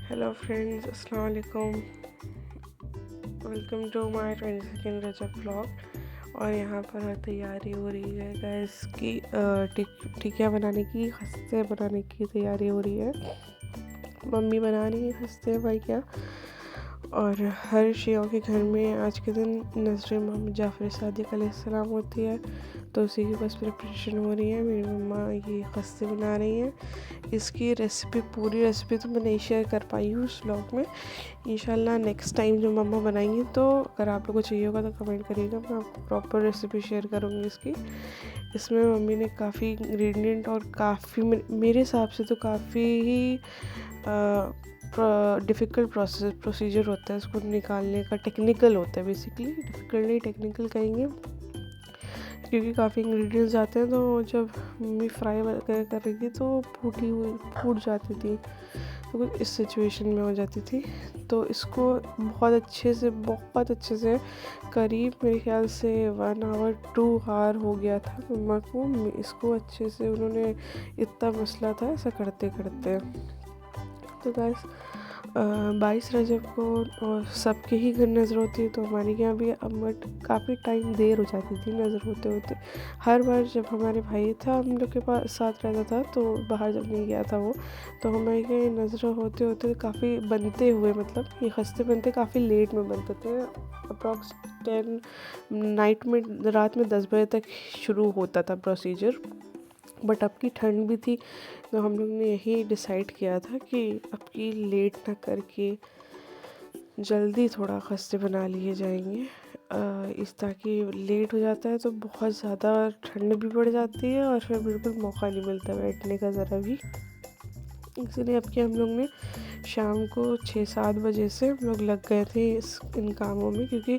Hello friends, अस्सलाम वालेकुम। Welcome to my 22nd Rajab vlog. और यहाँ पर तैयारी हो रही है गैस की टिकिया बनाने की, खस्ते बनाने की तैयारी हो रही है। मम्मी बना रही है खस्ते भाई क्या। और हर शियों के घर में आज के दिन नज़र मोहम्मद जाफ़र सादिक अलैहिस्सलाम होती है, तो उसी की बस प्रिपरेशन हो रही है। मेरी मम्मा ये खस्ते बना रही हैं। इसकी रेसिपी, पूरी रेसिपी तो मैं नहीं शेयर कर पाई हूँ उस व्लॉग में। इंशाल्लाह नेक्स्ट टाइम जो मम्मा बनाएंगी, तो अगर आप लोगों को चाहिए होगा तो कमेंट करिएगा, मैं आपको प्रॉपर रेसिपी शेयर करूँगी इसकी। इसमें मम्मी ने काफ़ी इंग्रेडिएंट और काफ़ी मेरे हिसाब से तो काफ़ी ही डिफ़िकल्ट प्रोसीजर होता है इसको निकालने का। टेक्निकल होता है, बेसिकली डिफ़िकल्ट नहीं, टेक्निकल कहेंगे, क्योंकि काफ़ी इंग्रेडिएंट्स आते हैं। तो जब मम्मी फ्राई वगैरह कर रही थी तो फूट जाती थी, तो कुछ इस सिचुएशन में हो जाती थी। तो इसको बहुत अच्छे से करीब मेरे ख्याल से 1 आवर 2 आवर हो गया था मम्मा को। इसको अच्छे से उन्होंने इतना मसला था ऐसा करते करते। तो गाइस 22 रजब को और सबके ही घर नज़र होती है, तो हमारे यहाँ भी बट काफ़ी टाइम देर हो जाती थी नज़र होते होते। हर बार जब हमारे भाई था हम लोग के पास साथ रहता था, तो बाहर जब नहीं गया था वो, तो हमारे नज़र होते होते काफ़ी बनते हुए, मतलब ये खस्ते बनते काफ़ी लेट में बनते थे। अप्रॉक्स 10 नाइट में, रात में 10 बजे तक शुरू होता था प्रोसीजर। बट अब की ठंड भी थी, तो हम लोग ने यही डिसाइड किया था कि अब की लेट ना करके जल्दी थोड़ा खस्ते बना लिए जाएंगे। इस ताकि लेट हो जाता है तो बहुत ज़्यादा ठंड भी बढ़ जाती है और फिर बिल्कुल मौका नहीं मिलता बैठने का ज़रा भी। इसलिए अब के हम लोग ने शाम को 6-7 बजे से हम लोग लग गए थे इन कामों में, क्योंकि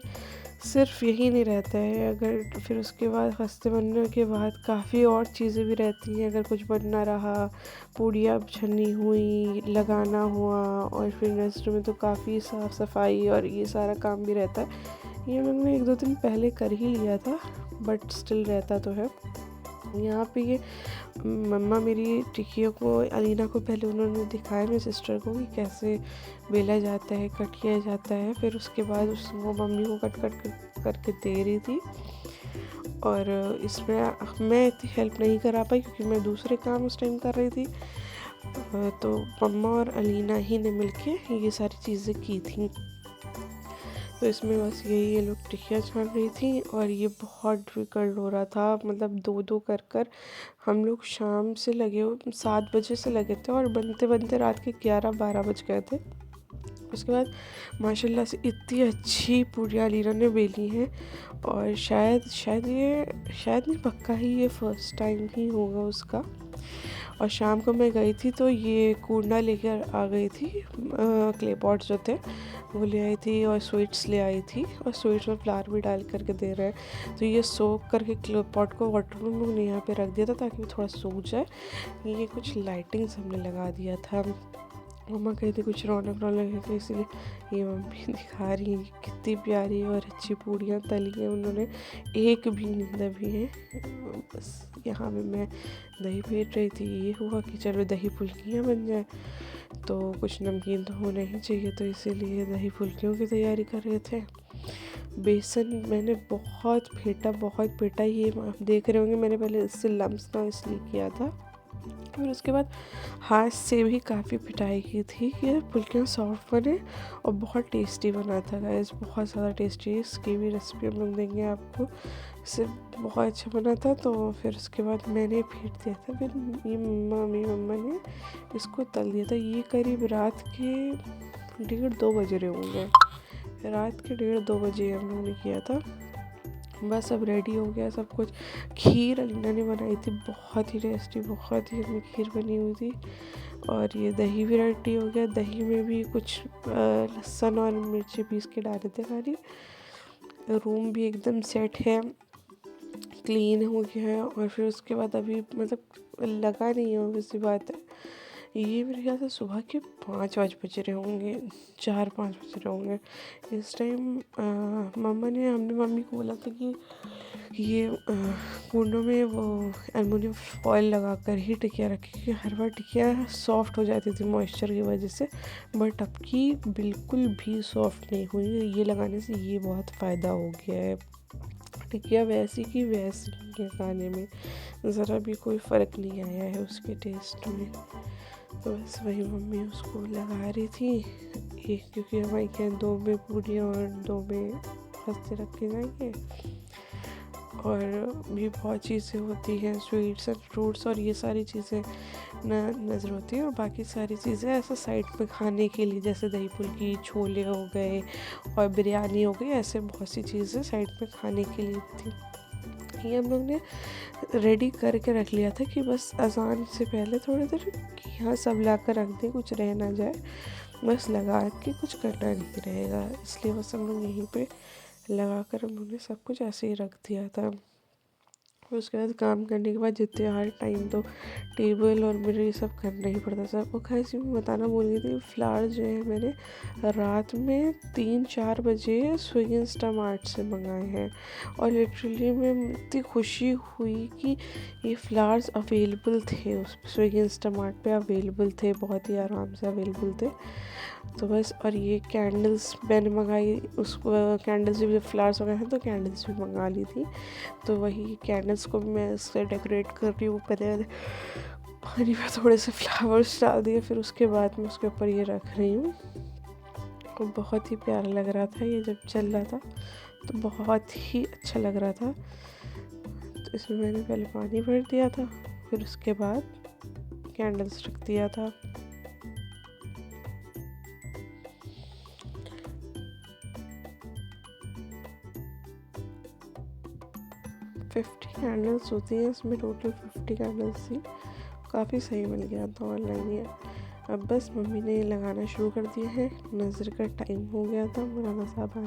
सिर्फ यही नहीं रहता है। अगर फिर उसके बाद खस्ते बनने के बाद काफ़ी और चीज़ें भी रहती हैं। अगर कुछ बनना रहा, पूड़ियाँ छननी हुई, लगाना हुआ, और फिर नर्सरी में तो काफ़ी साफ़ सफाई और ये सारा काम भी रहता है। ये मैंने 1-2 दिन पहले कर ही लिया था, बट स्टिल रहता तो है। यहाँ पे ये मम्मा मेरी टिकियों को, अलीना को पहले उन्होंने दिखाया मेरी सिस्टर को कि कैसे बेला जाता है, कट किया जाता है। फिर उसके बाद वो मम्मी को कट करके दे रही थी। और इसमें मैं इतनी हेल्प नहीं करा पाई क्योंकि मैं दूसरे काम उस टाइम कर रही थी। तो मम्मा और अलीना ही ने मिलके ये सारी चीज़ें की थी। तो इसमें बस यही ये लोग टिकिया छान रही थी और ये बहुत डिफ़िकल्ट हो रहा था। मतलब 2-2 कर हम लोग शाम से लगे 7 बजे से लगे थे और बनते बनते रात के 11-12 बज गए थे। उसके बाद माशाल्लाह से इतनी अच्छी पूड़ियाँ अलीना ने बेली हैं। और शायद नहीं, पक्का ही ये फर्स्ट टाइम ही होगा उसका। और शाम को मैं गई थी तो ये कूंडा लेकर आ गई थी, क्ले पॉट्स जो थे वो ले आई थी, और स्वीट्स ले आई थी, और स्वीट्स में फ्लावर भी डाल करके दे रहे हैं। तो ये सोख करके क्ले पॉट को वाटर में हमने यहाँ पे रख दिया था ताकि वो थोड़ा सूख जाए। ये कुछ लाइटिंग्स हमने लगा दिया था। मम्मा कहती कुछ रौनक है, तो इसलिए ये मम्मी दिखा रही है कितनी प्यारी और अच्छी पूड़ियाँ तली हैं उन्होंने, एक भी नहीं दबी हैं। बस यहाँ पे मैं दही फेंट रही थी। ये हुआ कि चलो दही फुल्कियाँ बन जाए, तो कुछ नमकीन तो होना ही चाहिए, तो इसीलिए दही फुल्कियों की तैयारी कर रहे थे। बेसन मैंने बहुत फेंटा। ये आप देख रहे होंगे, मैंने पहले इससे लम्स ना इसलिए किया था। और उसके बाद हाथ से भी काफ़ी पिटाई की थी कि फुल्कियाँ सॉफ्ट बने और बहुत टेस्टी बना था गाइस, बहुत ज़्यादा टेस्टी। इसकी भी रेसिपी हम लोग देंगे आपको। इससे बहुत अच्छा बना था। तो फिर उसके बाद मैंने फेंट दिया था। फिर ये मम्मा ने इसको तल दिया था। ये करीब रात के 1:30-2 बज रहे होंगे। रात के 1:30-2 बजे हम लोगों ने किया था। बस अब रेडी हो गया सब कुछ। खीर अलीना ने बनाई थी, बहुत ही टेस्टी, बहुत ही यम्मी खीर बनी हुई थी। और ये दही भी रेडी हो गया। दही में भी कुछ लहसुन और मिर्ची पीस के डाले थे खाली। रूम भी एकदम सेट है, क्लीन हो गया है। और फिर उसके बाद अभी मतलब लगा नहीं है, obviously बात है, ये मेरे ख्याल से सुबह के 5-5 बज रहे होंगे, 4-5 बज रहे होंगे इस टाइम। हमने मम्मी को बोला था कि ये कूंडों में वो एलुमिनियम फॉयल लगा कर ही टिकिया रखी, क्योंकि हर बार टिकिया सॉफ्ट हो जाती थी मॉइस्चर की वजह से, बट अब की बिल्कुल भी सॉफ्ट नहीं हुई। ये लगाने से ये बहुत फ़ायदा हो गया है। टिकिया वैसी की वैसी है, खाने में ज़रा भी कोई फ़र्क नहीं आया है उसके टेस्ट में। तो बस वही मम्मी उसको लगा रही थी, एक क्योंकि हमारे यहाँ 2 में पूड़ियाँ और 2 में खस्ते रखे जाएंगे, और भी बहुत चीज़ें होती हैं, स्वीट्स एंड फ्रूट्स और ये सारी चीज़ें नज़र होती हैं, और बाकी सारी चीज़ें ऐसा साइड पे खाने के लिए, जैसे दही फुल्की, छोले हो गए और बिरयानी हो गई, ऐसे बहुत सी चीज़ें साइड पे खाने के लिए थी। ये हम लोग ने रेडी करके रख लिया था कि बस अज़ान से पहले थोड़ी देर कि यहाँ सब ला कर रख दें, कुछ रह ना जाए, बस लगा के कुछ करना नहीं रहेगा, इसलिए बस हम लोग यहीं पे लगा कर हम लोग ने सब कुछ ऐसे ही रख दिया था। उसके बाद काम करने के बाद जितने हर टाइम तो टेबल और मेरे ये सब करना ही पड़ता था। और खैर मैं बताना भूल गई थी, फ्लावर जो है मैंने रात में 3-4 बजे स्विगी इंस्टामार्ट से मंगाए हैं, और लिटरली मैं इतनी खुशी हुई कि ये फ्लावर्स अवेलेबल थे, उस स्विगी इंस्टामार्ट पे अवेलेबल थे, बहुत ही आराम से अवेलेबल थे। तो बस, और ये कैंडल्स मैंने मंगाई, उसको कैंडल्स भी फ्लावर्स वगैरह हैं तो कैंडल्स भी मंगा ली थी। तो वही कैंडल्स को भी मैं इससे डेकोरेट कर रही हूँ। पहले पानी में थोड़े से फ्लावर्स डाल दिए, फिर उसके बाद मैं उसके ऊपर ये रख रही हूँ। और बहुत ही प्यारा लग रहा था ये जब चल रहा था, तो बहुत ही अच्छा लग रहा था। तो इसमें मैंने पहले पानी भर दिया था, फिर उसके बाद कैंडल्स रख दिया था। कैंडल्स होती हैं इसमें, टोटल 50 कैंडल्स थी, काफ़ी सही मिल गया था ऑनलाइन ये। अब बस मम्मी ने लगाना शुरू कर दिया है, नज़र का टाइम हो गया था, मौलाना साहब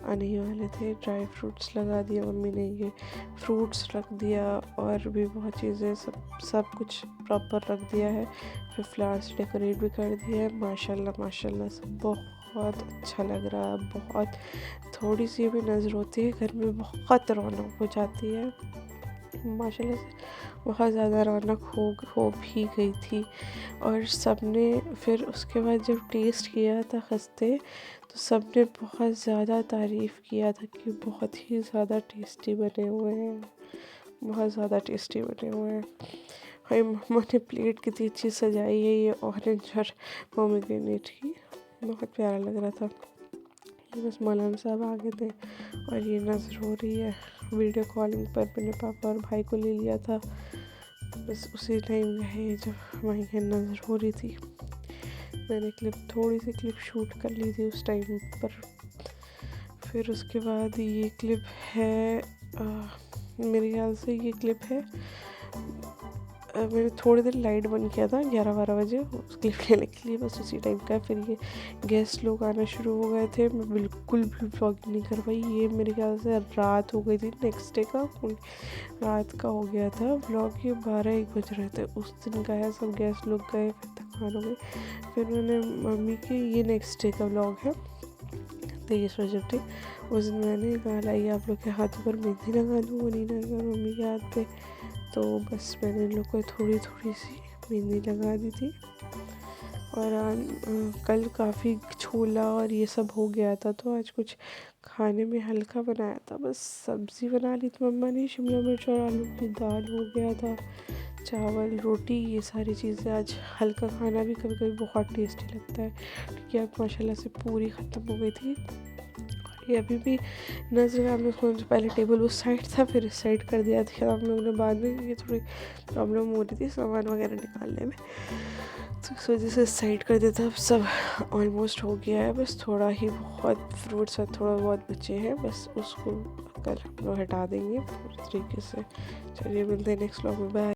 आने ही वाले थे। ड्राई फ्रूट्स लगा दिया मम्मी ने, ये फ्रूट्स रख दिया, और भी बहुत चीज़ें, सब कुछ प्रॉपर रख दिया है। फिर फ्लावर्स डेकोरेट भी कर दिया है। माशाल्लाह सब बहुत अच्छा लग रहा है। बहुत थोड़ी सी भी नज़र होती है घर में, बहुत रौनक हो जाती है। माशाल्लाह से बहुत ज़्यादा रौनक हो भी गई थी। और सबने फिर उसके बाद जब टेस्ट किया था खस्ते, तो सबने बहुत ज़्यादा तारीफ़ किया था कि बहुत ही ज़्यादा टेस्टी बने हुए हैं, बहुत ज़्यादा टेस्टी बने हुए हैं। भाई मम्मा ने प्लेट कितनी अच्छी सजाई है, ये ऑरेंज और पोमेग्रेनेट की, बहुत प्यारा लग रहा था। बस मौलाना साहब आ गए थे, और ये नज़र हो रही है वीडियो कॉलिंग पर, मैंने पापा और भाई को ले लिया था। बस उसी टाइम है जब वहीं की नज़र हो रही थी, मैंने थोड़ी सी क्लिप शूट कर ली थी उस टाइम पर। फिर उसके बाद ये क्लिप है, मेरे ख्याल से ये क्लिप है, मैंने थोड़ी देर लाइट बंद किया था 11-12 बजे उस क्लिप लेने के लिए, बस उसी टाइम का। फिर ये गेस्ट लोग आना शुरू हो गए थे, मैं बिल्कुल भी व्लॉगिंग नहीं कर पाई। ये मेरे ख्याल से रात हो गई थी, नेक्स्ट डे का रात का हो गया था व्लॉग, ये 12-1 बज रहे थे उस दिन का है। सब गेस्ट लोग गए, फिर थकान हो गई। फिर मैंने मम्मी की, ये नेक्स्ट डे का व्लॉग है, 23 बजे उस दिन मैंने कहा लाइए आप लोग के हाथों पर मेहंदी लगा दूँ, वो नहीं लगा मम्मी के हाथ पे, तो बस मैंने इन लोग को थोड़ी सी मेहंदी लगा दी थी। और कल काफ़ी छोला और ये सब हो गया था, तो आज कुछ खाने में हल्का बनाया था, बस सब्ज़ी बना ली थी मम्मा ने, शिमला मिर्च और आलू की दाल हो गया था, चावल रोटी, ये सारी चीज़ें। आज हल्का खाना भी कभी कभी बहुत टेस्टी लगता है, क्योंकि अब माशाल्लाह से पूरी ख़त्म हो गई थी। ये अभी भी नज़र हम लोग पहले टेबल उस साइड था, फिर इस साइड कर दिया था हम लोगों ने बाद में, क्योंकि थोड़ी प्रॉब्लम हो रही थी सामान वगैरह निकालने में, तो इस वजह से साइड कर देता। अब सब ऑलमोस्ट हो गया है, बस थोड़ा ही बहुत फ्रूट्स और थोड़ा बहुत बचे हैं, बस उसको कल हम लोग हटा देंगे पूरी तरीके से। चलिए मिलते हैं नेक्स्ट व्लॉग में, बाय।